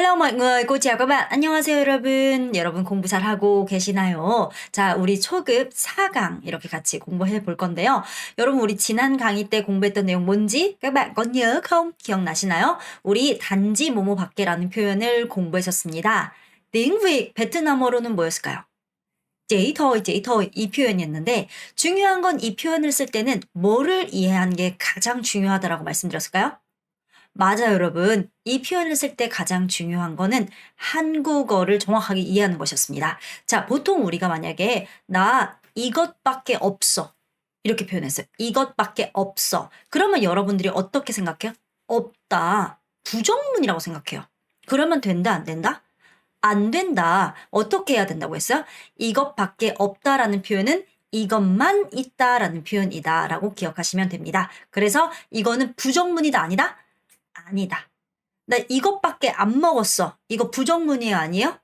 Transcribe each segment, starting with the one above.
Hello mọi người, cô chào các bạn. 안녕하세요 여러분. 여러분 공부 잘하고 계시나요? 자, 우리 초급 4강 이렇게 같이 공부해 볼 건데요. 여러분 우리 지난 강의 때 공부했던 내용 뭔지 các bạn có nhớ không? 기억나시나요? 우리 단지 뭐뭐 밖에라는 표현을 공부했었습니다. tiếng Việt 베트남어로는 뭐였을까요? chỉ thôi 이 표현이었는데 중요한 건 이 표현을 쓸 때는 뭐를 이해하는 게 가장 중요하다라고 말씀드렸을까요? 맞아요, 여러분. 이 표현을 쓸 때 가장 중요한 거는 한국어를 정확하게 이해하는 것이었습니다. 자, 보통 우리가 만약에 나 이것밖에 없어. 이렇게 표현했어요. 이것밖에 없어. 그러면 여러분들이 어떻게 생각해요? 없다. 부정문이라고 생각해요. 그러면 된다, 안 된다? 안 된다. 어떻게 해야 된다고 했어요? 이것밖에 없다라는 표현은 이것만 있다라는 표현이다라고 기억하시면 됩니다. 그래서 이거는 부정문이다, 아니다? 아니다. 나 이것밖에 안 먹었어. 이거 부정문이에요, 아니에요?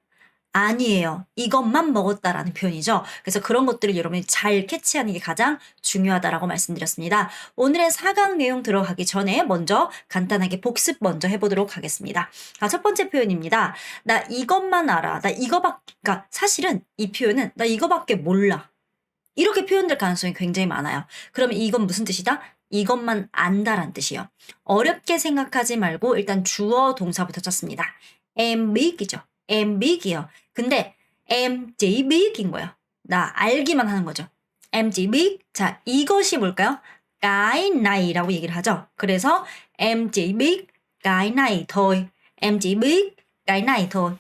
아니에요. 이것만 먹었다라는 표현이죠. 그래서 그런 것들을 여러분이 잘 캐치하는 게 가장 중요하다라고 말씀드렸습니다. 오늘의 4강 내용 들어가기 전에 먼저 간단하게 복습 먼저 해보도록 하겠습니다. 자, 첫 번째 표현입니다. 나 이것만 알아. 그러니까 사실은 이 표현은 나 이거밖에 몰라. 이렇게 표현될 가능성이 굉장히 많아요. 그러면 이건 무슨 뜻이다? 이것만 안다란 뜻이에요. 어렵게 생각하지 말고 일단 주어 동사부터 찾습니다. em biết 이죠. em biết 이요. 근데 em chỉ biết 인 거예요. 나 알기만 하는 거죠. em chỉ biết. 자, 이것이 뭘까요? cái nay라고 얘기를 하죠. 그래서 em chỉ biết cái này thôi. em chỉ biết cái này thôi.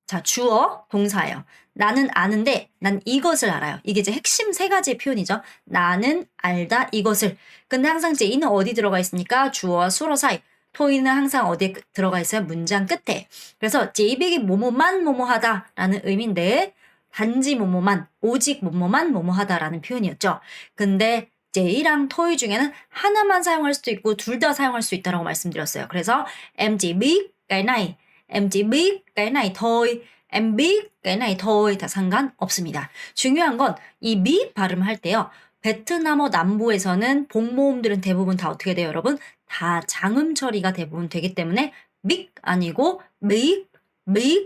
자, 주어, 동사예요. 나는 아는데 난 이것을 알아요. 이게 이제 핵심 세 가지의 표현이죠. 나는 알다 이것을. 근데 항상 이제 이는 어디 들어가 있습니까? 주어와 수로 사이. 토이는 항상 어디에 들어가 있어요? 문장 끝에. 그래서 제이백이 뭐뭐만 뭐뭐하다라는 의미인데 단지 뭐뭐만, 오직 뭐뭐만 뭐뭐하다라는 표현이었죠. 근데 제이랑 토이 중에는 하나만 사용할 수도 있고 둘 다 사용할 수 있다라고 말씀드렸어요. 그래서 em chỉ biết cái này, em chỉ biết cái này thôi. em biết cái này thôi 다 상관없습니다. 중요한 건 이 미 발음할 때요. 베트남어 남부에서는 복모음들은 대부분 다 어떻게 돼요, 여러분? 다 장음 처리가 대부분 되기 때문에 믹 아니고 믹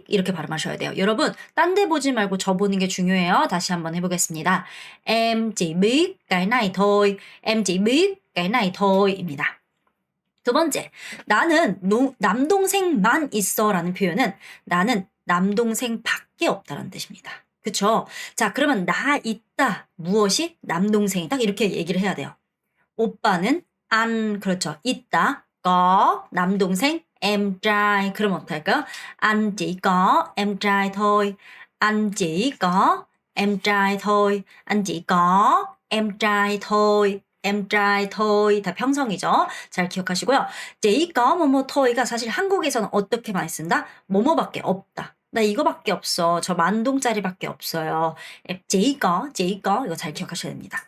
이렇게 발음하셔야 돼요. 여러분, 딴 데 보지 말고 저 보는 게 중요해요. 다시 한번 해보겠습니다. em chỉ biết cái này thôi. em chỉ biết cái này thôi 입니다. 두 번째, 나는 남동생만 있어 라는 표현은 나는 남동생밖에 없다라는 뜻입니다. 그쵸? 자, 그러면 나 있다. 무엇이? 남동생이 딱 이렇게 얘기를 해야 돼요. 오빠는 안, 그렇죠. 있다. có, 남동생, em trai. 그럼 어떡할까요? anh chỉ có em trai thôi. anh chỉ có em trai thôi. anh chỉ có em trai thôi. em trai thôi 다 평성이죠. 잘 기억하시고요. chỉ có 뭐뭐 toi가 사실 한국에서는 어떻게 많이 쓴다? 뭐뭐밖에 없다. 나 이거밖에 없어. 저 만동짜리밖에 없어요. chỉ có 이거 잘 기억하셔야 됩니다.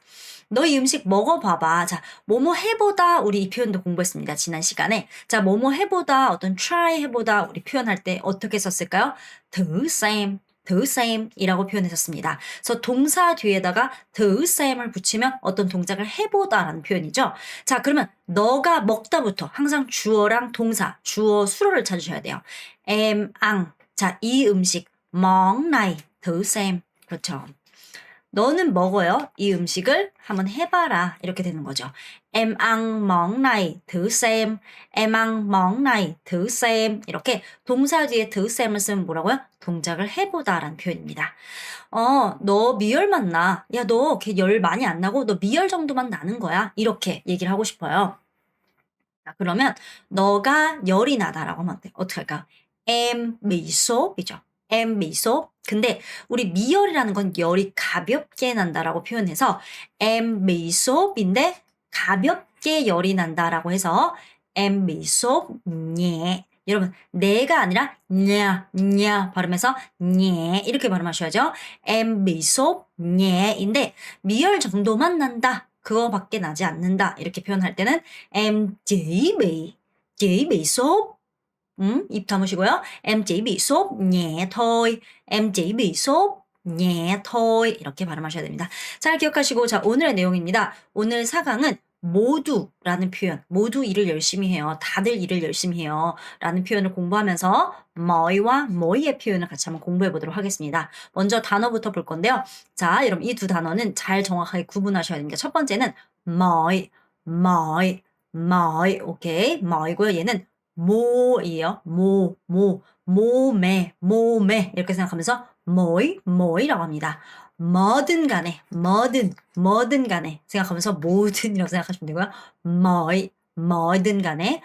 너 이 음식 먹어봐봐. 자, 뭐뭐 해보다 우리 이 표현도 공부했습니다. 지난 시간에. 자, 뭐뭐 해보다 어떤 try 해보다 우리 표현할 때 어떻게 썼을까요? thử xem 이라고 표현했었습니다. 그래서 동사 뒤에다가 thử sem을 붙이면 어떤 동작을 해보다라는 표현이죠. 자, 그러면 너가 먹다부터 항상 주어랑 동사, 주어 수로를 찾으셔야 돼요. em ăn. 자, 이 음식 món này thử xem. 그렇죠. 너는 먹어요. 이 음식을 한번 해봐라. 이렇게 되는 거죠. em ăn món này thử xem. em ăn món này thử xem. 이렇게 동사 뒤에 thử sem을 쓰면 뭐라고요? 동작을 해보다라는 표현입니다. 너 미열만 나. 야, 너 걔 열 많이 안 나고 너 미열 정도만 나는 거야. 이렇게 얘기를 하고 싶어요. 자, 그러면 너가 열이 나다라고 하면 어떻게 할까요? em bị sốt 이죠. em bị sốt. 근데 우리 미열이라는 건 열이 가볍게 난다라고 표현해서 em bị sốt 인데 가볍게 열이 난다라고 해서 em bị sốt nhẹ. 여러분, 내가 아니라 냐 발음해서 nhẹ 이렇게 발음하셔야죠. em bị sốt nhẹ인데 미열 정도만 난다. 그거밖에 나지 않는다. 이렇게 표현할 때는 em chỉ bị sốt 입 다무시고요. em chỉ bị sốt nhẹ thôi. em chỉ bị sốt nhẹ thôi. 이렇게 발음하셔야 됩니다. 잘 기억하시고 자, 오늘의 내용입니다. 오늘 4강은 모두라는 표현, 모두 일을 열심히 해요. 다들 일을 열심히 해요. 라는 표현을 공부하면서 뭐이와 뭐이의 표현을 같이 한번 공부해 보도록 하겠습니다. 먼저 단어부터 볼 건데요. 자, 여러분 이 두 단어는 잘 정확하게 구분하셔야 됩니다. 첫 번째는 뭐이, 뭐이, 뭐이, 오케이, 뭐이고요. 얘는 모이에요. 몸에 이렇게 생각하면서 뭐이라고 합니다. 뭐든 간에 생각하면서 모든이라고 생각하시면 되고요. 뭐든 간에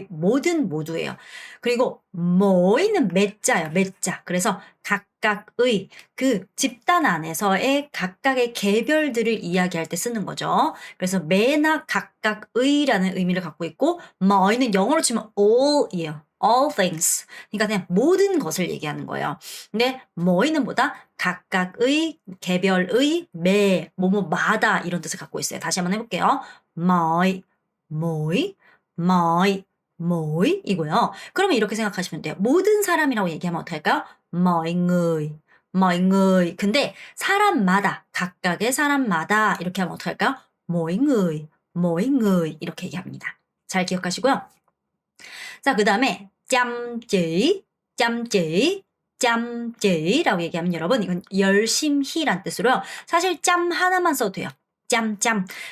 모든 모두예요. 그리고 뭐이는 매자예요. 매자. 그래서 각각의 그 집단 안에서의 각각의 개별들을 이야기할 때 쓰는 거죠. 그래서 매나 각각의라는 의미를 갖고 있고 뭐이는 영어로 치면 all이에요. all things. 그러니까 그냥 모든 것을 얘기하는 거예요. 근데 뭐이는 보다 각각의, 개별의, 뭐뭐마다 이런 뜻을 갖고 있어요. 다시 한번 해볼게요. 뭐이, 이고요. 그러면 이렇게 생각하시면 돼요. 모든 사람이라고 얘기하면 어떡할까요? mọi người. 근데 사람마다, 각각의 사람마다 이렇게 하면 어떡할까요? mỗi người 이렇게 얘기합니다. 잘 기억하시고요. 자, 그 다음에 짬찌라고 얘기하면 여러분 이건 열심히란 뜻으로요. 사실 짬 하나만 써도 돼요. 짬.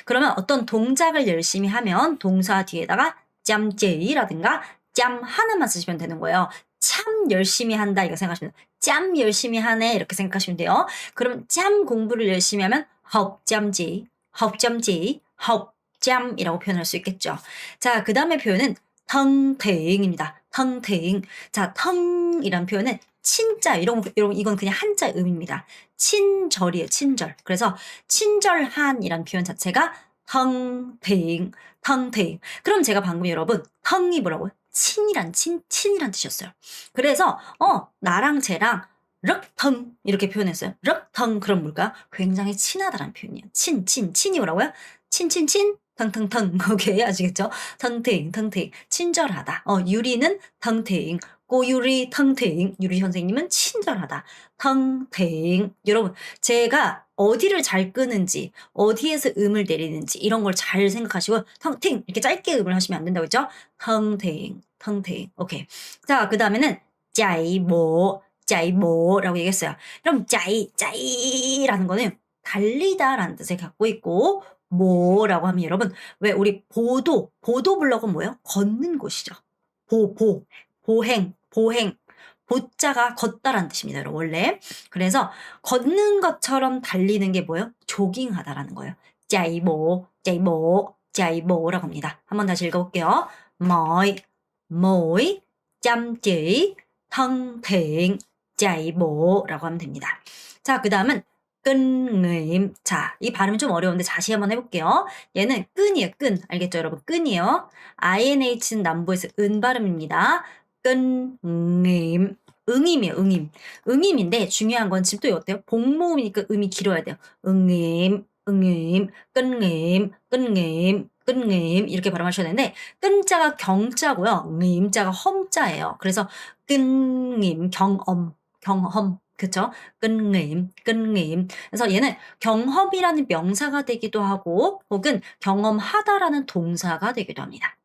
그러면 어떤 동작을 열심히 하면 동사 뒤에다가 짬찌라든가 짬 하나만 쓰시면 되는 거예요. 참 열심히 한다 이거 생각하시면 돼요. 짬 열심히 하네 이렇게 생각하시면 돼요. 그러면 짬 공부를 열심히 하면 học 짬이라고 표현할 수 있겠죠. 자, 그 다음에 표현은 텅탱입니다. 텅탱. 자, 텅이란 표현은 친자 이건 그냥 한자의 의미입니다. 친절이에요. 친절. 그래서 친절한이란 표현 자체가 텅탱. 그럼 제가 방금 여러분 텅이 뭐라고요? 친이란 뜻이었어요. 그래서 나랑 쟤랑 럭텅 이렇게 표현했어요. 럭텅 그럼 뭘까요? 굉장히 친하다라는 표현이에요. 친이 뭐라고요? 친친친 텅텅텅 오케이 아시겠죠? 텅탱 친절하다. 유리는 텅탱 꼬유리 텅탱 유리 선생님은 친절하다. 텅탱 여러분 제가 어디를 잘 끄는지 어디에서 음을 내리는지 이런 걸 잘 생각하시고 텅탱 이렇게 짧게 음을 하시면 안 된다고 했죠? 텅탱 오케이. 자, 그 다음에는 짜이모라고 얘기했어요. 그럼 짜이라는 거는 달리다라는 뜻을 갖고 있고 뭐라고 하면 여러분 왜 우리 보도 블럭은 뭐예요? 걷는 곳이죠. 보행 보자가 걷다라는 뜻입니다. 여러분 원래 그래서 걷는 것처럼 달리는 게 뭐예요? 조깅하다라는 거예요. 짜이모라고 합니다. 한번 다시 읽어볼게요. mỗi chăm chỉ thân thiện chạy bộ 라고 하면 됩니다. 자, 그 다음은 끈nghiệm. 자, 이 발음이 좀 어려운데 다시 한번 해볼게요. 얘는 끈이에요. 끈. 알겠죠, 여러분? 끈이에요. INH는 남부에서 은 발음입니다. 끈nghiệm. 응임이에요. 응임인데 중요한 건 지금 또 어때요? 복모음이니까 음이 길어야 돼요. 끈nghiệm. 이렇게 발음하셔야 되는데 끈자가 경자고요. 임자가 험자예요. 그래서 끈임 경험 그쵸? 끈임. 그래서 얘는 경험이라는 명사가 되기도 하고 혹은 경험하다라는 동사가 되기도 합니다.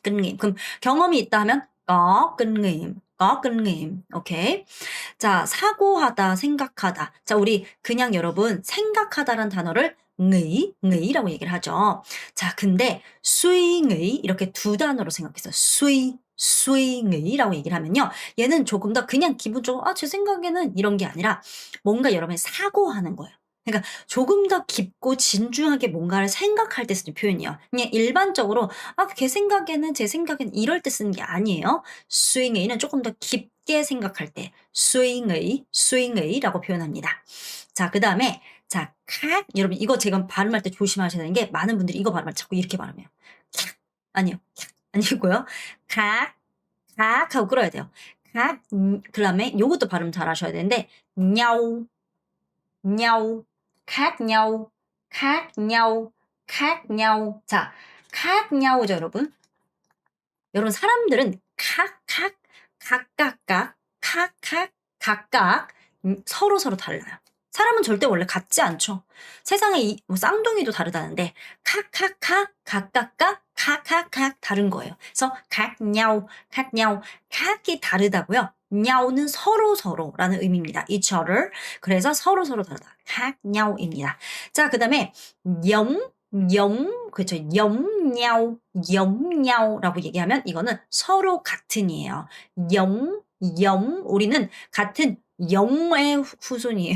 끈임. 그럼 경험이 있다 하면 끈임. 오케이. 자, 사고하다, 생각하다. 자, 우리 그냥 여러분 생각하다라는 단어를 ng이라고 얘기를 하죠. 자, 근데 suy nghĩ 이렇게 두 단어로 생각해서 suy nghĩ 라고 얘기를 하면요. 얘는 조금 더 그냥 기본적으로 제 생각에는 이런 게 아니라 뭔가 여러분이 사고하는 거예요. 그러니까 조금 더 깊고 진중하게 뭔가를 생각할 때 쓰는 표현이에요. 그냥 일반적으로 걔 생각에는 제 생각에는 이럴 때 쓰는 게 아니에요. suy nghĩ 는 조금 더 깊게 생각할 때 suy nghĩ 라고 표현합니다. 자, 그 다음에 자, khác 여러분 이거 제가 발음할 때 조심하셔야 되는 게 많은 분들이 이거 발음할 때 자꾸 이렇게 발음해요. 아니요. 아니고요. khác 하고 끌어야 돼요. khác 그다음에 요것도 발음 잘 하셔야 되는데 nhau khác nhau. 자, khác nhau 죠, 여러분. 여러분 사람들은 각각 서로 달라요. 사람은 절대 원래 같지 않죠. 세상에 뭐 쌍둥이도 다르다는데 카카카, 각각각, 카카각 다른 거예요. 그래서 각nhau, 각nhau, 각이 다르다고요. 냐오는 서로서로라는 의미입니다. each other. 그래서 서로서로 다르다. 각냐오입니다. 자, 그다음에 영, 그렇죠. 영nhau, 영냐오라고 얘기하면 이거는 서로 같은이에요. 우리는 같은 영의 후손이에요.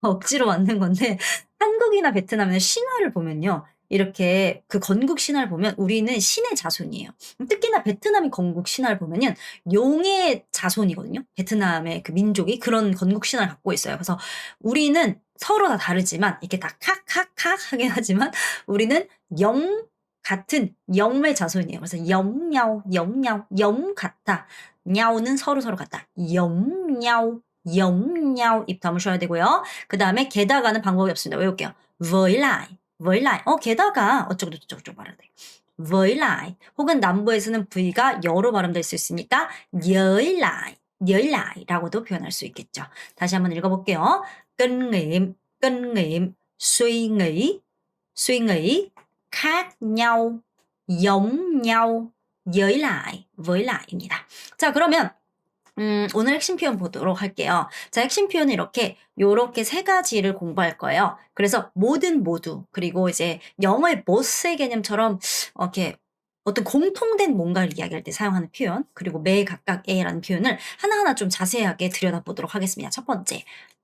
억지로 만든 건데 한국이나 베트남의 신화를 보면요. 이렇게 그 건국 신화를 보면 우리는 신의 자손이에요. 특히나 베트남이 건국 신화를 보면은 용의 자손이거든요. 베트남의 그 민족이 그런 건국 신화를 갖고 있어요. 그래서 우리는 서로 다 다르지만 이렇게 다 칵칵칵 하긴 하지만 우리는 영 같은 영의 자손이에요. 그래서 영nhau, 영nhau, 영 같다. 냐오는 서로서로 같다. 영nhau, 영nhau 입 다무셔야 되고요. 그 다음에 게다가는 방법이 없습니다. 외울게요. với lại. 게다가 어쩌고 저쩌고 말해야 돼. với lại 혹은 남부에서는 V가 여로 발음될 수 있으니까 với lại 라고도 표현할 수 있겠죠. 다시 한번 읽어볼게요. kinh nghiệm, suy nghĩ, khác nhau, giống nhau, với lại 입니다. 자, 그러면 오늘 핵심 표현 보도록 할게요. 자, 핵심 표현은 요렇게 세 가지를 공부할 거예요. 그래서 모두, 그리고 이제 영어의 both의 개념처럼, 이렇게 어떤 공통된 뭔가를 이야기할 때 사용하는 표현, 그리고 매 각각의라는 표현을 하나하나 좀 자세하게 들여다보도록 하겠습니다. 첫 번째,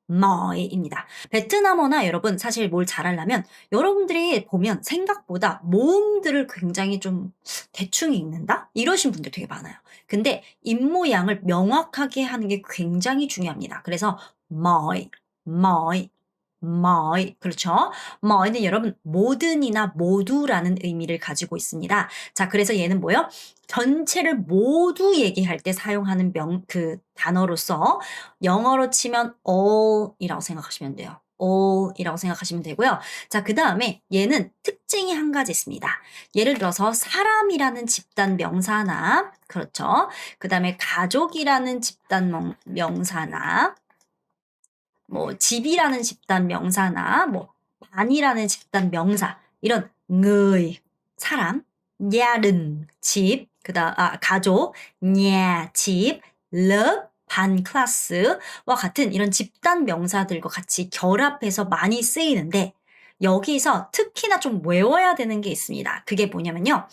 뭐입니다. 베트남어나 여러분 사실 뭘 잘하려면 여러분들이 보면 생각보다 모음들을 굉장히 좀 대충 읽는다? 이러신 분들 되게 많아요. 근데 입모양을 명확하게 하는 게 굉장히 중요합니다. 그래서 mọi, 그렇죠? 뭐는 여러분 모든이나 모두라는 의미를 가지고 있습니다. 자, 그래서 얘는 뭐예요? 전체를 모두 얘기할 때 사용하는 그 단어로서 영어로 치면 all이라고 생각하시면 돼요. all이라고 생각하시면 되고요. 자, 그 다음에 얘는 특징이 한 가지 있습니다. 예를 들어서 사람이라는 집단 명사나, 그렇죠? 그 다음에 가족이라는 집단 명사나, 뭐 집이라는 집단 명사나 뭐 반이라는 집단 명사 이런 người 사람, nhà đình 집, 가족, nhà 집, lớp 반 클래스와 같은 이런 집단 명사들과 같이 결합해서 많이 쓰이는데 여기서 특히나 좀 외워야 되는 게 있습니다. 그게 뭐냐면요.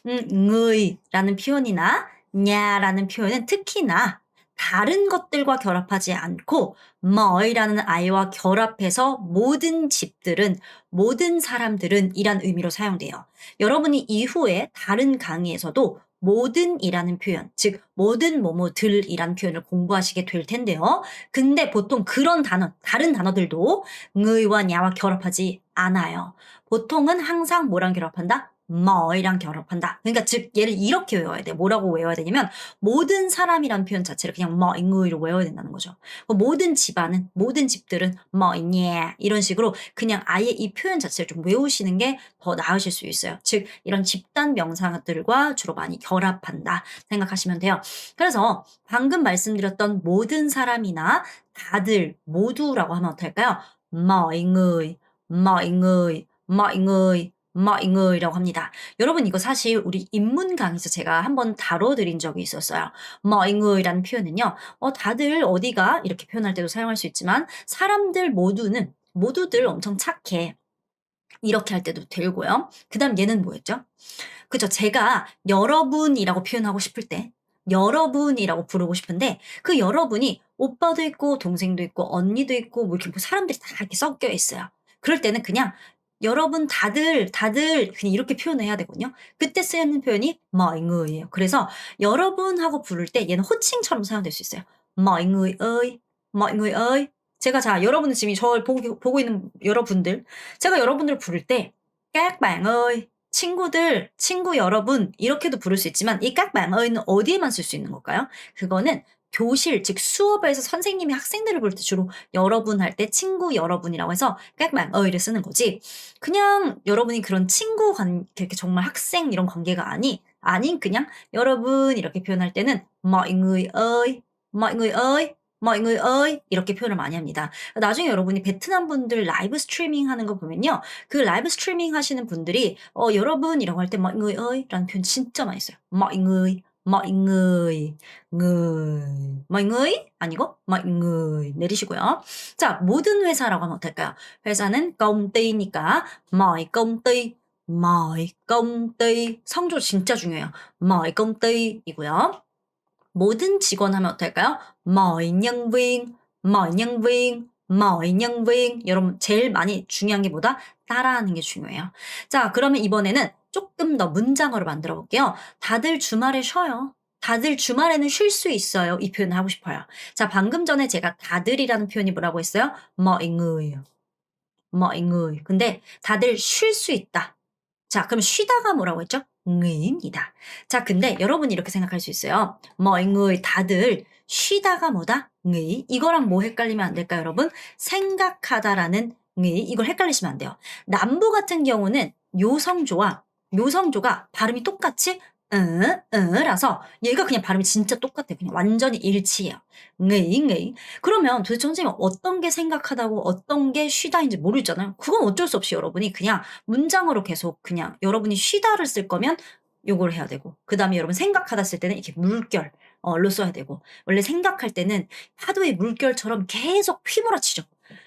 người 라는 표현이나냐라는 표현은 특히나 다른 것들과 결합하지 않고 뭐이라는 아이와 결합해서 모든 집들은 모든 사람들은 이란 의미로 사용돼요. 여러분이 이후에 다른 강의에서도 모든이라는 표현, 즉 모든 뭐뭐들이란 표현을 공부하시게 될 텐데요. 근데 보통 그런 단어, 다른 단어들도 의와 냐와 결합하지 않아요. 보통은 항상 뭐랑 결합한다? 뭐이랑 결합한다. 그러니까 즉 얘를 이렇게 외워야 돼. 뭐라고 외워야 되냐면 모든 사람이란 표현 자체를 그냥 뭐잉의로 외워야 된다는 거죠. 모든 집안은 모든 집들은 뭐이냐 이런 식으로 그냥 아예 이 표현 자체를 좀 외우시는 게 더 나으실 수 있어요. 즉 이런 집단 명사들과 주로 많이 결합한다 생각하시면 돼요. 그래서 방금 말씀드렸던 모든 사람이나 다들 모두라고 하면 어떨까요? mọi người 라고 합니다. 여러분 이거 사실 우리 인문 강의에서 제가 한번 다뤄드린 적이 있었어요. mọi người 라는 표현은요. 다들 어디가 이렇게 표현할 때도 사용할 수 있지만 사람들 모두들 엄청 착해. 이렇게 할 때도 되고요. 그 다음 얘는 뭐였죠? 그죠. 제가 여러분이라고 표현하고 싶을 때 여러분이라고 부르고 싶은데 그 여러분이 오빠도 있고 동생도 있고 언니도 있고 뭐 이렇게 뭐 사람들이 다 이렇게 섞여 있어요. 그럴 때는 그냥 여러분 다들 그냥 이렇게 표현해야 되거든요. 그때 쓰는 표현이 mọi người 예요. 그래서 여러분하고 부를 때 얘는 호칭처럼 사용될 수 있어요. mọi người ơi. 제가 여러분은 지금 저를 보고 있는 여러분들, 제가 여러분들을 부를 때 các bạn ơi, 친구들, 친구 여러분 이렇게도 부를 수 있지만 이 các bạn ơi 는 어디에만 쓸 수 있는 걸까요? 그거는 교실, 즉 수업에서 선생님이 학생들을 부를 때 주로 여러분 할 때 친구 여러분이라고 해서 các bạn ơi 를 쓰는 거지. 그냥 여러분이 그런 친구 이렇게 정말 학생 이런 관계가 아닌 그냥 여러분 이렇게 표현할 때는 mọi người ơi, mọi người ơi 이렇게 표현을 많이 합니다. 나중에 여러분이 베트남 분들 라이브 스트리밍 하는 거 보면요. 그 라이브 스트리밍 하시는 분들이 여러분이라고 할 때 mọi người ơi 라는 표현 진짜 많이 써요. mọi người, người, mọi người 아니고 mọi người 내리시고요. 자, 모든 회사라고 하면 어떨까요? 회사는 công ty니까 mọi công ty, mọi công ty 성조 진짜 중요해요. mọi công ty이고요. 모든 직원 하면 어떨까요? mọi nhân viên, mọi nhân viên, mọi nhân viên. 여러분 제일 많이 중요한 게 뭐다? 따라하는 게 중요해요. 자, 그러면 이번에는 조금 더 문장어를 만들어 볼게요. 다들 주말에 쉬어요. 다들 주말에는 쉴 수 있어요. 이 표현을 하고 싶어요. 자, 방금 전에 제가 다들이라는 표현이 뭐라고 했어요? mọi người. mọi người. 근데 다들 쉴 수 있다. 자, 그럼 쉬다가 뭐라고 했죠? ngh이입니다. 자, 근데 여러분이 이렇게 생각할 수 있어요. mọi người 다들 쉬다가 뭐다? nghỉ. 이거랑 뭐 헷갈리면 안 될까요, 여러분? 생각하다라는 nghỉ. 이걸 헷갈리시면 안 돼요. 남부 같은 경우는 요성조가 발음이 똑같이 라서 얘가 그냥 발음이 진짜 똑같아요. 그냥 완전히 일치해요. nghỉ. 그러면 도대체 선생님 어떤 게 생각하다고 어떤 게 쉬다인지 모르잖아요. 그건 어쩔 수 없이 여러분이 그냥 문장으로 계속 그냥 여러분이 쉬다를 쓸 거면 요걸 해야 되고 그다음에 여러분 생각하다 쓸 때는 이렇게 물결 로 써야 되고 원래 생각할 때는 파도의 물결처럼 계속 휘몰아치죠.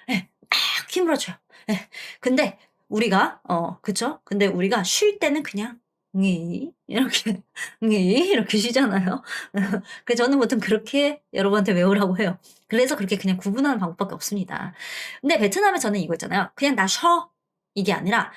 예. 막 휘몰아쳐요. 예. 근데 우리가 그쵸? 근데 우리가 쉴 때는 그냥 이 이렇게 이렇게 쉬잖아요. 그래서 저는 보통 그렇게 여러분한테 외우라고 해요. 그래서 그렇게 그냥 구분하는 방법밖에 없습니다. 근데 베트남에 저는 이거 있잖아요. 그냥 "나 쉬어." 이게 아니라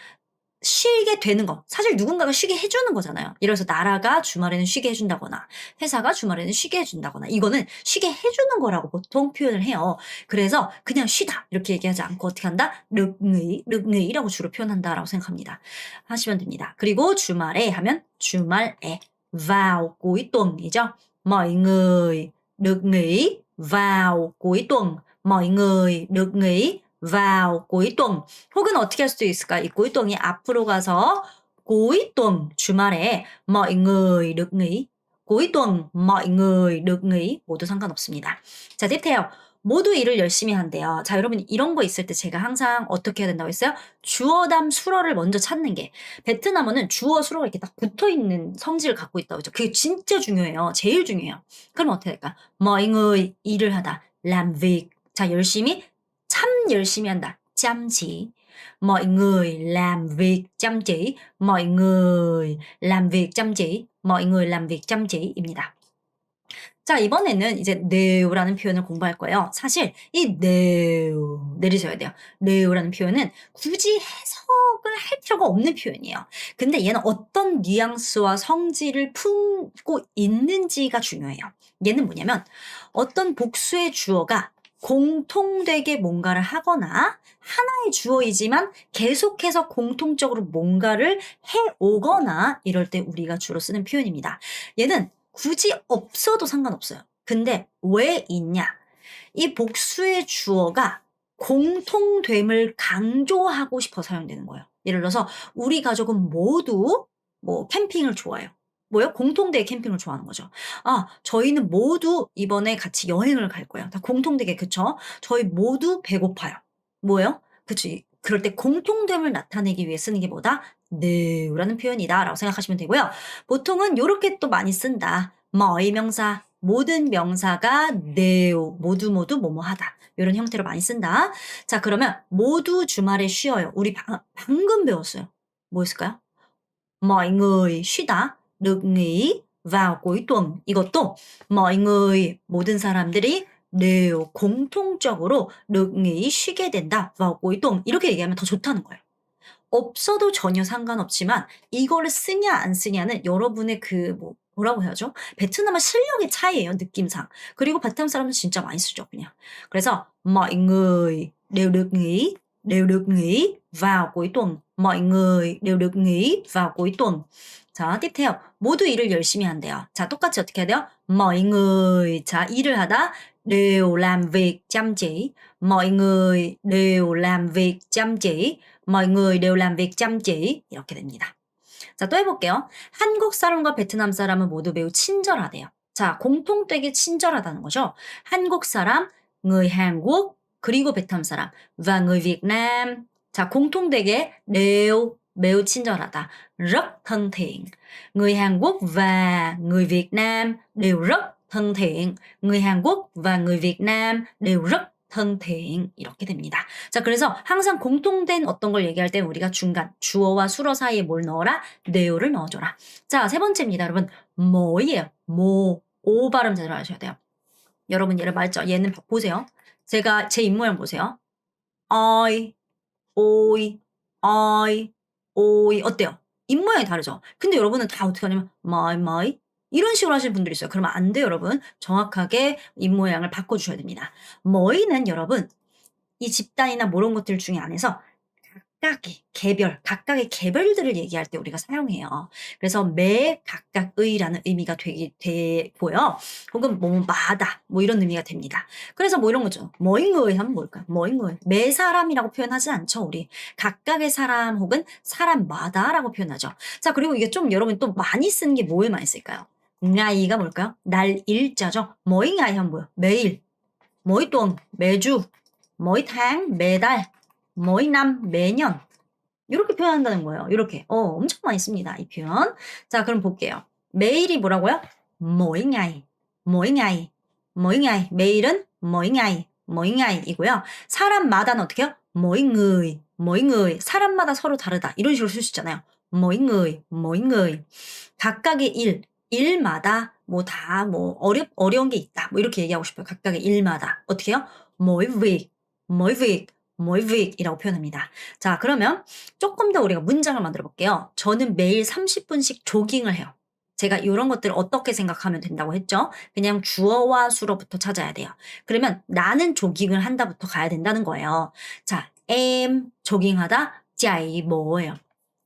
쉬게 되는 거. 사실 누군가가 쉬게 해 주는 거잖아요. 예를 들어서 나라가 주말에는 쉬게 해 준다거나 회사가 주말에는 쉬게 해 준다거나 이거는 쉬게 해 주는 거라고 보통 표현을 해요. 그래서 그냥 쉬다 이렇게 얘기하지 않고 어떻게 한다? được nghỉ 라고 주로 표현한다라고 생각합니다. 하시면 됩니다. 그리고 주말에 하면 주말에 vào cuối tuần 이죠. mọi người được nghỉ vào cuối tuần. mọi người được nghỉ vào cuối tuần. 혹은 어떻게 할 수도 있을까? 이 cuối tuần 이 앞으로 가서 cuối tuần 주말에 mọi người được nghỉ. cuối tuần mọi người được nghỉ 모두 상관없습니다. 자, tiếp theo. 모두 일을 열심히 한대요. 자, 여러분 이런 거 있을 때 제가 항상 어떻게 해야 된다고 했어요? 주어담 수어를 먼저 찾는 게 베트남어는 주어 수어가 이렇게 딱 붙어 있는 성질을 갖고 있다고 했죠. 그게 진짜 중요해요. 제일 중요해요. 그럼 어떻게 될까? mọi người 일을 하다. làm việc. 자, 열심히 참 열심히 한다. chăm chỉ. mọi người làm việc chăm chỉ. mọi người làm việc chăm chỉ. mọi người làm việc chăm chỉ 입니다. 자, 이번에는 이제 네오라는 표현을 공부할 거예요. 사실 이 네오 내리셔야 돼요. 네오라는 표현은 굳이 해석을 할 필요가 없는 표현이에요. 근데 얘는 어떤 뉘앙스와 성질을 품고 있는지가 중요해요. 얘는 뭐냐면 어떤 복수의 주어가 공통되게 뭔가를 하거나 하나의 주어이지만 계속해서 공통적으로 뭔가를 해오거나 이럴 때 우리가 주로 쓰는 표현입니다. 얘는 굳이 없어도 상관없어요. 근데 왜 있냐? 이 복수의 주어가 공통됨을 강조하고 싶어 사용되는 거예요. 예를 들어서 우리 가족은 모두 뭐 캠핑을 좋아해요. 뭐요? 공통되게 캠핑을 좋아하는 거죠. 아, 저희는 모두 이번에 같이 여행을 갈 거예요. 다 공통되게 그쵸? 저희 모두 배고파요. 뭐예요? 그치. 그럴 때 공통됨을 나타내기 위해 쓰는 게 뭐다? 네라는 표현이다라고 생각하시면 되고요. 보통은 요렇게 또 많이 쓴다. mọi 명사, 모든 명사가 네오, 모두 뭐뭐하다. 요런 형태로 많이 쓴다. 자, 그러면 모두 주말에 쉬어요. 우리 방금 배웠어요. 뭐였을까요? mọi người 쉬다, được nghỉ vào cuối tuần. 이것도 mọi người, 모든 사람들이 đều 공통적으로 được nghỉ 쉬게 된다. vào cuối tuần. 이렇게 얘기하면 더 좋다는 거예요. 없어도 전혀 상관없지만 이거를 쓰냐 안 쓰냐는 여러분의 뭐라고 해야죠? 베트남어 실력의 차이예요, 느낌상. 그리고 베트남 사람은 진짜 많이 쓰죠, 그냥. 그래서 mọi người đều được nghỉ vào cuối tuần. mọi người đều được nghỉ vào cuối tuần. 자, tiếp theo. 모두 일을 열심히 한대요. 자, 똑같이 어떻게 해야 돼요? mọi người. 자, 일을 하다 đều làm việc chăm chỉ. mọi người đều làm việc chăm chỉ. mọi người đều làm việc chăm chỉ. 이렇게 됩니다. 자, 또 해볼게요. 한국 사람과 베트남 사람은 모두 매우 친절하대요. 자, 공통되게 친절하다는 거죠. 한국 사람, người Hàn Quốc, 그리고 베트남 사람, và người Việt Nam. 자, 공통되게 đều 매우 친절하다. rất thân thiện. Người Hàn Quốc và người Việt Nam đều rất thân thiện. Người Hàn Quốc và người Việt Nam đều rất thân thiện. 이렇게 됩니다. 자, 그래서 항상 공통된 어떤 걸 얘기할 때 우리가 중간 주어와 수어 사이에 뭘 넣어라? 네오를 넣어줘라. 자, 세 번째입니다, 여러분. 뭐예요? 뭐. 오 발음 잘 하셔야 돼요. 여러분 얘를 말죠. 얘는 보세요. 제가 제 입모양 보세요. 어이, 오이, 어이, 오이 어때요? 입모양이 다르죠? 근데 여러분은 다 어떻게 하냐면 마이 이런 식으로 하시는 분들이 있어요. 그러면 안 돼요, 여러분. 정확하게 입모양을 바꿔주셔야 됩니다. 뭐이는 여러분 이 집단이나 뭐 이런 것들 중에 안에서 각각의 개별들을 얘기할 때 우리가 사용해요. 그래서 매 각각의라는 의미가 되고요. 혹은 뭐마다 뭐 이런 의미가 됩니다. 그래서 뭐 이런 거죠. 뭐인거의 하면 뭘까요? 뭐인거의 매 사람이라고 표현하지 않죠, 우리. 각각의 사람 혹은 사람마다라고 표현하죠. 자, 그리고 이게 좀 여러분 또 많이 쓰는 게 뭐에 많이 쓸까요? 나이가 뭘까요? 날 일자죠. 뭐이 나이 하면 뭐예요? 매일, mỗi tuần, 매주, mỗi tháng, 매달, mỗi năm, 매년. 이렇게 표현한다는 거예요. 이렇게. 엄청 많이 씁니다, 이 표현. 자, 그럼 볼게요. 매일이 뭐라고요? mỗi ngày, mỗi ngày, mỗi ngày. 매일은 mỗi ngày, mỗi ngày 이고요. 사람마다는 어떻게 해요? mỗi người, mỗi người. 사람마다 서로 다르다. 이런 식으로 쓸 수 있잖아요. mỗi người, mỗi người. 각각의 일마다 어려운 게 있다. 뭐 이렇게 얘기하고 싶어요. 각각의 일마다. 어떻게 해요? mỗi việc, mỗi việc, mỗi việc 이라고 표현합니다. 자, 그러면 조금 더 우리가 문장을 만들어 볼게요. 저는 매일 30분씩 조깅을 해요. 제가 이런 것들을 어떻게 생각하면 된다고 했죠? 그냥 주어와 수로부터 찾아야 돼요. 그러면 나는 조깅을 한다부터 가야 된다는 거예요. 자, em 조깅하다 chạy bộ 예요.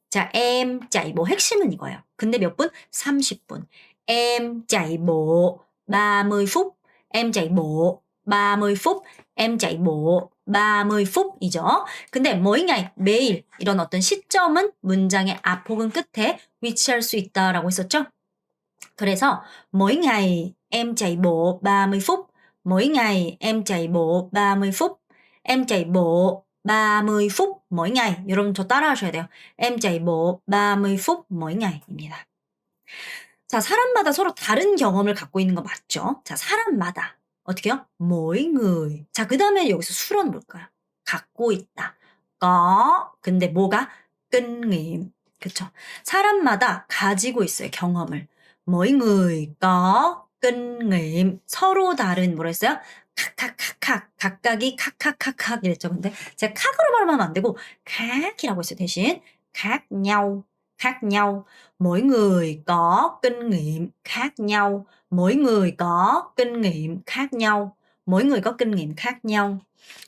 자, em chạy bộ 핵심은 이거예요. 근데 몇 분? 30분. Em chạy bộ 30 phút. Em chạy bộ 30 phút. Em chạy bộ 30 phút 이죠. 근데 mỗi ngày, 매일 이런 어떤 시점은 문장의 앞 혹은 끝에 위치할 수 있다라고 했었죠. 그래서 mỗi ngày em chạy bộ 30 phút. Mỗi ngày em chạy bộ 30 phút. Em chạy bộ 30 phút mỗi ngày. 여러분 저 따라 하셔야 돼요. Em chạy bộ 30 phút mỗi ngày 입니다. 자, 사람마다 서로 다른 경험을 갖고 있는 거 맞죠? 자, 사람마다. 어떻게요? mỗi người. 자, 그 다음에 여기서 수로는 뭘까요? 갖고 있다. có. 근데 뭐가? kinh nghiệm. 그쵸? 사람마다 가지고 있어요, 경험을. mỗi người có kinh nghiệm. 서로 다른 뭐라 했어요? 칵칵칵칵. 각각이 칵칵칵칵 이랬죠. 근데 제가 칵으로 발음하면 안 되고 칵이라고 했어요, 대신. khác nhau. khác nhau. Mỗi người có kinh nghiệm khác nhau. Mỗi người có kinh nghiệm khác nhau. Mỗi người có kinh nghiệm khác nhau.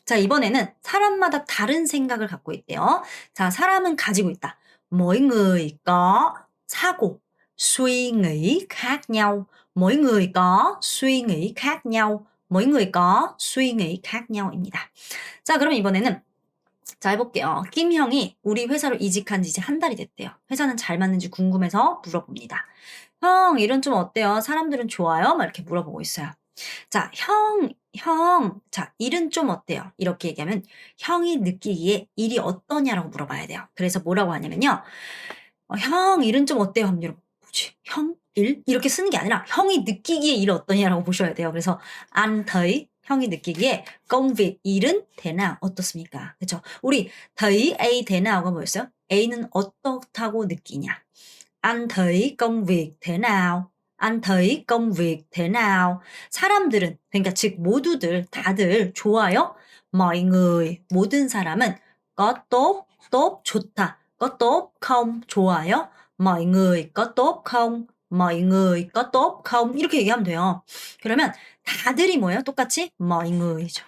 자, 이번에는 사람마다 다른 생각을 갖고 있대요. 자, 사람은 가지고 있다. Mỗi người có 사고, suy nghĩ khác nhau. Mỗi người có suy nghĩ khác nhau. Mỗi người có suy nghĩ khác nhau 입니다. 자, 그럼 이번에는 자, 해볼게요. 김 형이 우리 회사로 이직한 지 이제 한 달이 됐대요. 회사는 잘 맞는지 궁금해서 물어봅니다. 형, 일은 좀 어때요? 사람들은 좋아요? 막 이렇게 물어보고 있어요. 자, 자, 일은 좀 어때요? 이렇게 얘기하면 형이 느끼기에 일이 어떠냐라고 물어봐야 돼요. 그래서 뭐라고 하냐면요. 형, 일은 좀 어때요? 하면 여러분, 뭐지? 형? 일? 이렇게 쓰는 게 아니라 형이 느끼기에 일 어떠냐라고 보셔야 돼요. 그래서 anh thấy 형이 느끼기에 công việc 일은 thế nào 어떻습니까? 그렇죠? 우리 thấy A thế nao가 뭐였어요? A는 어떻다고 느끼냐? Anh thấy công việc thế nào? Anh thấy công việc thế nào? 사람들은 그러니까 즉 모두들 다들 좋아요? mọi người 모든 사람은 có tốt 좋다. có tốt không 좋아요? mọi người có tốt không? mọi người có tốt không? 이렇게 얘기하면 돼요. 그러면 다들이 뭐예요? 똑같이 mọi người 죠.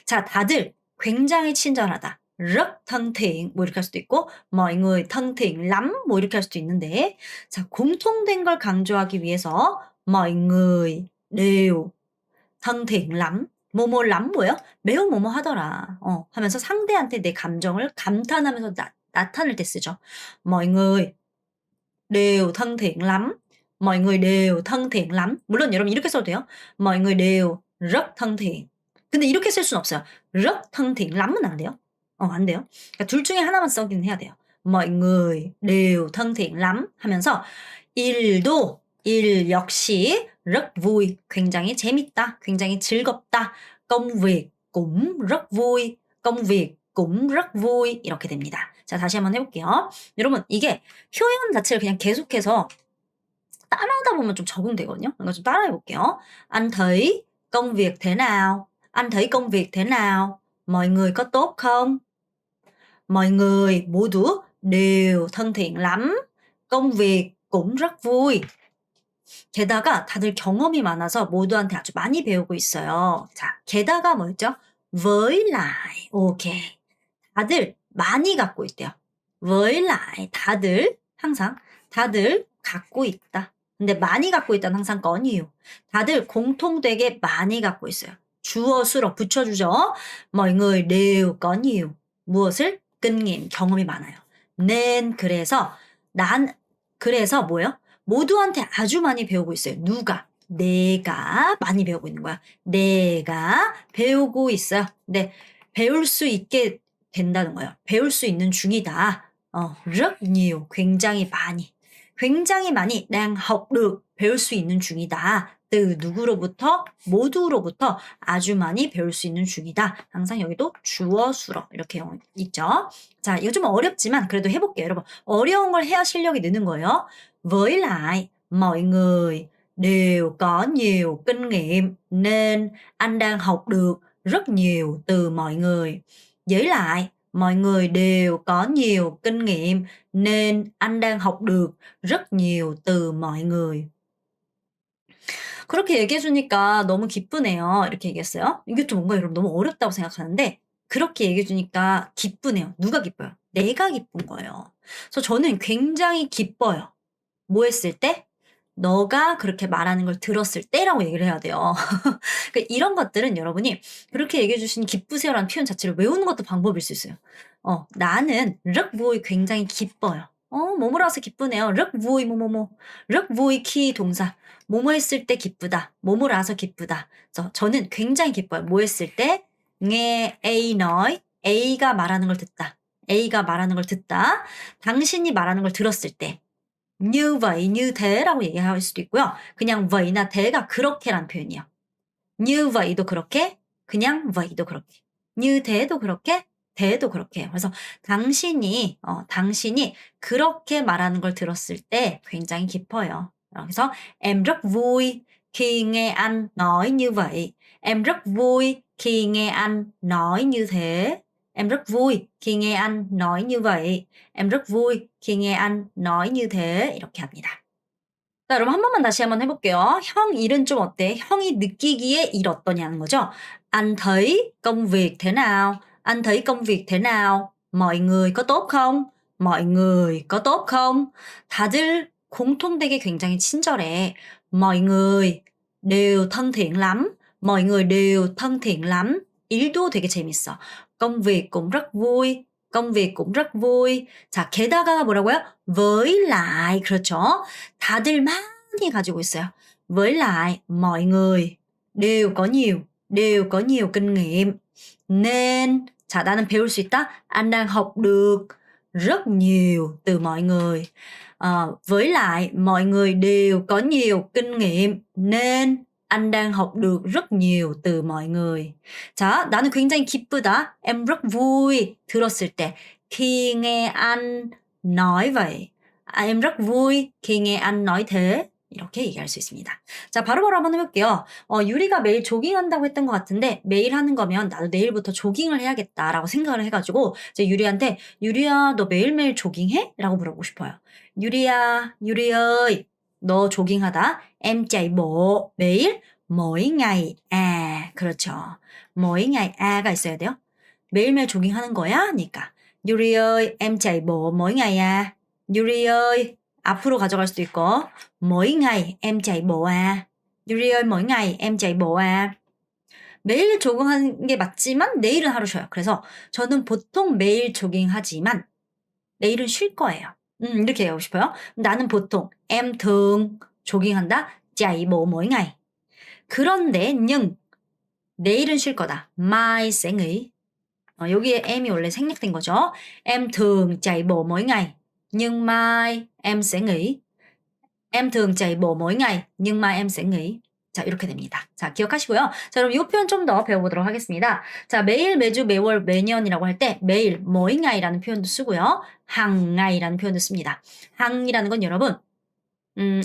자, 다들 굉장히 친절하다. rất thân thiện 뭐 이렇게 할 수도 있고 mọi người thân thiện lắm 뭐 이렇게 할 수도 있는데 자, 공통된 걸 강조하기 위해서 mọi người đều thân thiện lắm 뭐뭐 lắm 뭐예요? 매우 뭐뭐 하더라 하면서 상대한테 내 감정을 감탄하면서 나타낼 때 쓰죠. mọi người đều thân thiện lắm mọi người đều thân thiện lắm. 물론 여러분 이렇게 써도 돼요. mọi người đều rất thân thiện. 근데 이렇게 쓸 수는 없어요. rất thân thiện lắm 은 안 돼요. 안 돼요. 그러니까 둘 중에 하나만 쓰긴 해야 돼요. mọi người đều thân thiện lắm 하면서 일도 일 역시 rất vui, 굉장히 재밌다, 굉장히 즐겁다. công việc cũng rất vui, công việc cũng rất vui 이렇게 됩니다. 자, 다시 한번 해볼게요. 여러분 이게 표현 자체를 그냥 계속해서 따라하다 보면 좀 적응되거든요. 그러니까 좀 따라해 볼게요. Anh thấy công việc thế nào? Anh thấy công việc thế nào? Mọi người có tốt không? Mọi người 모두 đều thân thiện lắm. công việc cũng rất vui. 게다가 다들 경험이 많아서 모두한테 아주 많이 배우고 있어요. 자, 게다가 뭐였죠? với lại. 오케이. 다들 많이 갖고 있대요. với lại 다들 항상 다들 갖고 있다. 근데 많이 갖고 있다는 항상 có nhiều. 다들 공통되게 많이 갖고 있어요. 주어 수로 붙여주죠. mọi người đều có nhiều. 무엇을? kinh nghiệm, 경험이 많아요. nên 그래서 뭐예요? 모두한테 아주 많이 배우고 있어요. 누가? 내가 많이 배우고 있는 거야. 내가 배우고 있어요. 근데 배울 수 있게 된다는 거예요. 배울 수 있는 중이다. rất nhiều, 굉장히 많이. 굉장히 많이 đang học được, 배울 수 있는 중이다. từ 누구로부터? 모두로부터 아주 많이 배울 수 있는 중이다. 항상 여기도 주어 수로 이렇게 있죠. 자, 이거 좀 어렵지만 그래도 해볼게요. 여러분 어려운 걸 해야 실력이 느는 거예요. với lại mọi người đều có nhiều kinh nghiệm nên anh đang học được rất nhiều từ mọi người. với lại mọi người đều có nhiều kinh nghiệm nên anh đang học được rất nhiều từ mọi người. 그렇게 얘기해 주니까 너무 기쁘네요. 이렇게 얘기했어요. 이것도 뭔가 여러분 너무 어렵다고 생각하는데 그렇게 얘기해 주니까 기쁘네요. 누가 기뻐요? 내가 기쁜 거예요. 그래서 저는 굉장히 기뻐요. 뭐 했을 때? 너가 그렇게 말하는 걸 들었을 때라고 얘기를 해야 돼요. 그러니까 이런 것들은 여러분이 그렇게 얘기해 주신 기쁘세요라는 표현 자체를 외우는 것도 방법일 수 있어요. 나는 rất vui 굉장히 기뻐요. 뭐뭐라서 기쁘네요. rất vui 뭐뭐뭐. rất vui khi 동사. 뭐뭐 했을 때 기쁘다. 뭐뭐라서 기쁘다. 그래서 저는 굉장히 기뻐요. 뭐 했을 때? nghe A nói. A가 말하는 걸 듣다. A가 말하는 걸 듣다. 당신이 말하는 걸 들었을 때. như vậy, như thế 라고 얘기할 수도 있고요. 그냥 vay나 the가 그렇게란 표현이에요. như vay도 그렇게, 그냥 vay도 그렇게. như thế 도 그렇게, the도 그렇게. 그래서 당신이 그렇게 말하는 걸 들었을 때 굉장히 기뻐요. 그래서 em rất vui khi nghe anh nói như vậy. Em rất vui khi nghe anh nói như thế. Em rất vui khi nghe anh nói như vậy. Em rất vui khi nghe anh nói như thế. 이렇게 합니다. 자, 여러분 한 번만 다시 한번 해볼게요. 형 일은 좀 어때? 형이 느끼기에 일 어떠냐는 거죠. Anh thấy công việc thế nào? Anh thấy công việc thế nào? mọi người có tốt không? mọi người có tốt không? 다들 공통되게 굉장히 친절해. mọi người đều thân thiện lắm. mọi người đều thân thiện lắm. 일도 되게 재밌어. công việc cũng rất vui. công việc cũng rất vui. 자, 게다가 뭐라고요? với lại, 그렇죠. 다들 많이 가지고 있어요. với lại, mọi người đều có nhiều kinh nghiệm. nên, 자, 나는 배울 수 있다. anh đang học được rất nhiều từ mọi người. với lại, mọi người đều có nhiều kinh nghiệm. nên, anh đang học được rất nhiều từ mọi người. 자, 나는 굉장히 기쁘다. Em rất vui 들었을 때. khi nghe anh nói vậy. em rất vui khi nghe anh nói thế. 이렇게 얘기할 수 있습니다. 자, 바로바로 한번 해볼게요. 유리가 매일 조깅한다고 했던 것 같은데 매일 하는 거면 나도 내일부터 조깅을 해야겠다라고 생각을 해가지고 이제 유리한테 유리야 너 매일매일 조깅해? 라고 물어보고 싶어요. 유리야, 유리 ơi, 너 조깅하다. em chạy bộ 매일 mỗi ngày à. 그렇죠. mỗi ngày a가 있어야 돼요. 매일매일 조깅하는 거야? 하니까 유리 ơi, em chạy bộ mỗi ngày à. 유리 ơi, 앞으로 가져갈 수도 있고 mỗi ngày em chạy bộ à. 유리 ơi, mỗi ngày em chạy bộ à. 매일 조깅하는 게 맞지만 내일은 하루 쉬어요. 그래서 저는 보통 매일 조깅하지만 내일은 쉴 거예요. 이렇게 얘기하고 싶어요. 나는 보통 em thường 조깅한다. chạy bộ mỗi ngày. 그런데 nhưng 내일은 쉴 거다. mai sẽ nghỉ. 여기에 em이 원래 생략된 거죠. Em thường chạy bộ mỗi ngày. Nhưng mai em sẽ nghỉ. Em thường chạy bộ mỗi ngày. Nhưng mai em sẽ nghỉ. 자, 이렇게 됩니다. 자, 기억하시고요. 자, 그럼 이 표현 좀 더 배워보도록 하겠습니다. 자, 매일, 매주, 매월, 매년이라고 할 때 매일, mỗi ngày 라는 표현도 쓰고요. hàng ngày 라는 표현도 씁니다. hàng 이라는 건 여러분,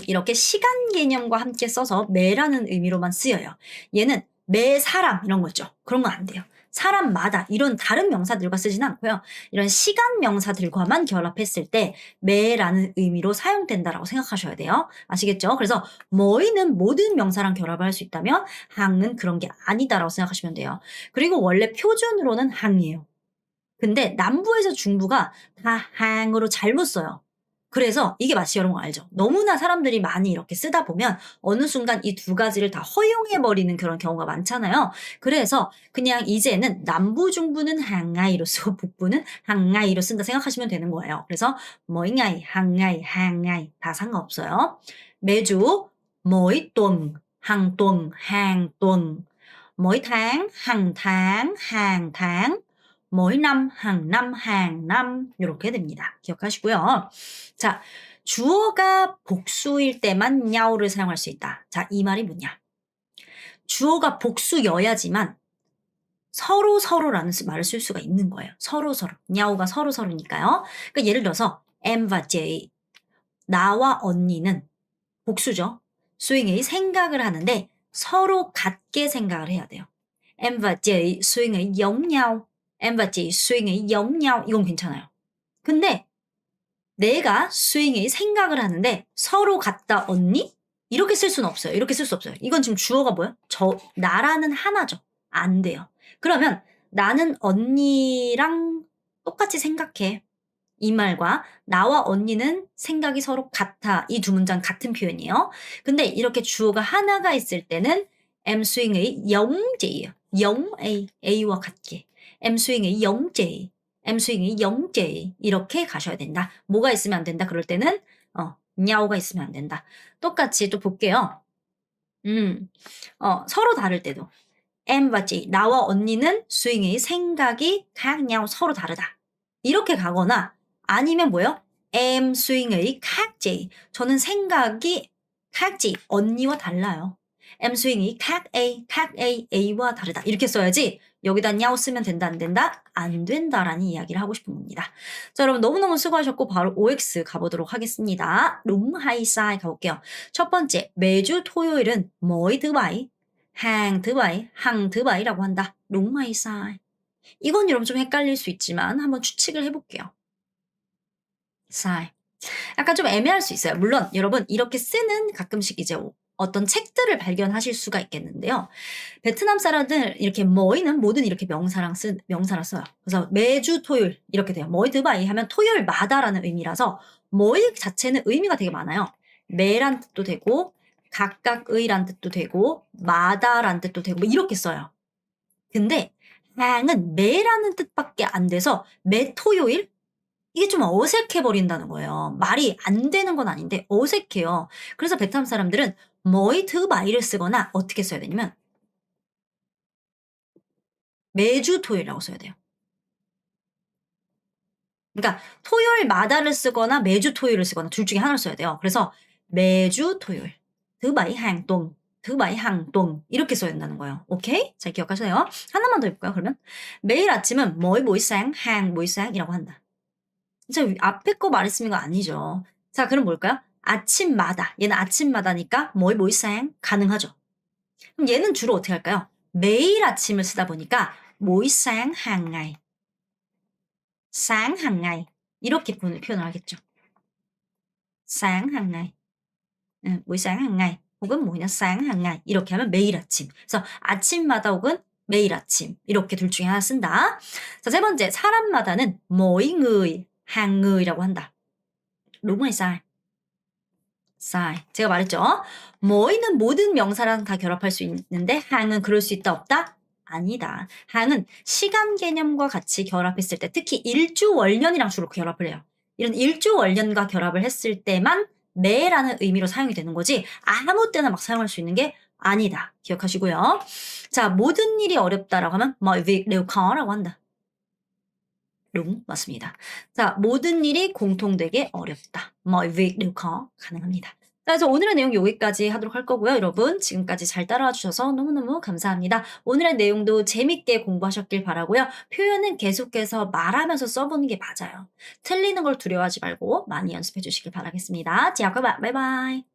이렇게 시간 개념과 함께 써서 매라는 의미로만 쓰여요. 얘는 매 사람 이런 거 있죠. 그런 건 안 돼요. 사람마다 이런 다른 명사들과 쓰지는 않고요. 이런 시간 명사들과만 결합했을 때 매라는 의미로 사용된다라고 생각하셔야 돼요. 아시겠죠? 그래서 뭐이는 모든 명사랑 결합을 할 수 있다면 항은 그런 게 아니다라고 생각하시면 돼요. 그리고 원래 표준으로는 항이에요. 근데 남부에서 중부가 다 항으로 잘못 써요. 그래서 이게 마치 여러분 알죠? 너무나 사람들이 많이 이렇게 쓰다 보면 어느 순간 이 두 가지를 다 허용해버리는 그런 경우가 많잖아요. 그래서 그냥 이제는 남부, 중부는 항아이로 쓰고 북부는 항아이로 쓴다 생각하시면 되는 거예요. 그래서 mỗi ngày, hàng ngày, hàng ngày 다 상관없어요. 매주, mỗi tuần, hàng tuần, hàng tuần, mỗi tháng, hàng tháng, hàng tháng, mỗi năm, hàng năm, hàng năm 이렇게 됩니다. 기억하시고요. 자, 주어가 복수일 때만 냐오를 사용할 수 있다. 자, 이 말이 뭐냐? 주어가 복수여야지만 서로라는 말을 쓸 수가 있는 거예요. 서로. 냐오가 서로니까요. 그러니까 예를 들어서 M과 J, 나와 언니는 복수죠. 수잉의 생각을 하는데 서로 같게 생각을 해야 돼요. M과 J 수잉의 giống nhau. M과 J 수잉의 giống nhau. 이건 괜찮아요. 근데 내가 수잉의 생각을 하는데 서로 같다 언니? 이렇게 쓸 수는 없어요. 이렇게 쓸 수 없어요. 이건 지금 주어가 뭐야? 나라는 하나죠. 안 돼요. 그러면 나는 언니랑 똑같이 생각해. 이 말과 나와 언니는 생각이 서로 같아. 이 두 문장 같은 표현이에요. 근데 이렇게 주어가 하나가 있을 때는 em 수잉의 giống 영 A, A와 같게. em 수잉의 giống em 수잉의 giống 이렇게 가셔야 된다. 뭐가 있으면 안 된다. 그럴 때는 냐오가 있으면 안 된다. 똑같이 또 볼게요. 서로 다를 때도 M과 J, 나와 언니는 수잉의 생각이 khác nhau 서로 다르다. 이렇게 가거나 아니면 뭐요? Em 수잉의 khác J, 저는 생각이 khác J, 언니와 달라요. Em 수잉이 khác A, A와 다르다. 이렇게 써야지 여기다 냐오 쓰면 된다 안 된다? 안 된다라는 이야기를 하고 싶은 겁니다. 자, 여러분 너무너무 수고하셨고 바로 OX 가보도록 하겠습니다. 룸하이사이 가볼게요. 첫 번째, 매주 토요일은 mỗi thứ bảy, hàng thứ bảy 라고 한다. 룸하이사이. 이건 여러분 좀 헷갈릴 수 있지만 한번 추측을 해볼게요. 사이. 약간 좀 애매할 수 있어요. 물론 여러분 이렇게 쓰는 가끔씩 이제 어떤 책들을 발견하실 수가 있겠는데요. 베트남 사람들 이렇게 뭐이는 모든 이렇게 명사라 써요. 그래서 매주 토요일 이렇게 돼요. 뭐이 드바이 하면 토요일마다라는 의미라서 뭐이 자체는 의미가 되게 많아요. 매란 뜻도 되고 각각의란 뜻도 되고 마다란 뜻도 되고 뭐 이렇게 써요. 근데 항은 매라는 뜻밖에 안 돼서 매 토요일? 이게 좀 어색해 버린다는 거예요. 말이 안 되는 건 아닌데 어색해요. 그래서 베트남 사람들은 뭐이 드바이를 쓰거나 어떻게 써야 되냐면 매주 토요일이라고 써야 돼요. 그러니까 토요일마다를 쓰거나 매주 토요일을 쓰거나 둘 중에 하나를 써야 돼요. 그래서 매주 토요일, 드바이 항동, 드바이 항동 이렇게 써야 된다는 거예요. 오케이? 잘 기억하세요. 하나만 더 해볼까요? 그러면 매일 아침은 mỗi buổi sáng 이라고 한다. 진짜 앞에 거 말했으면 이거 아니죠. 자, 그럼 뭘까요? 아침마다. 얘는 아침마다니까 mỗi buổi sáng 가능하죠. 그럼 얘는 주로 어떻게 할까요? 매일 아침을 쓰다 보니까 buổi sáng hàng ngày. sáng hàng ngày. 이렇게 표현을 하겠죠. sáng hàng ngày. buổi sáng hàng ngày. 혹은 뭐냐 sáng hàng ngày. 이렇게 하면 매일 아침. 그래서 아침마다 혹은 매일 아침. 이렇게 둘 중에 하나 쓴다. 자, 세 번째. 사람마다는 mỗi người, hàng người 라고 한다. đúng hay sai? sai. 제가 말했죠. 뭐이는 모든 명사랑 다 결합할 수 있는데 항은 그럴 수 있다 없다? 아니다. 항은 시간 개념과 같이 결합했을 때 특히 일주월년이랑 주로 결합을 해요. 이런 일주월년과 결합을 했을 때만 매라는 의미로 사용이 되는 거지 아무 때나 막 사용할 수 있는 게 아니다. 기억하시고요. 자, 모든 일이 어렵다라고 하면 mọi việc đều khó 라고 한다. đúng, 맞습니다. 자, 모든 일이 공통되게 어렵다. mọi việc đều khó 가능합니다. 자, 그래서 오늘의 내용 여기까지 하도록 할 거고요. 여러분 지금까지 잘 따라와 주셔서 너무너무 감사합니다. 오늘의 내용도 재밌게 공부하셨길 바라고요. 표현은 계속해서 말하면서 써보는 게 맞아요. 틀리는 걸 두려워하지 말고 많이 연습해 주시길 바라겠습니다. chào các bạn. Bye bye.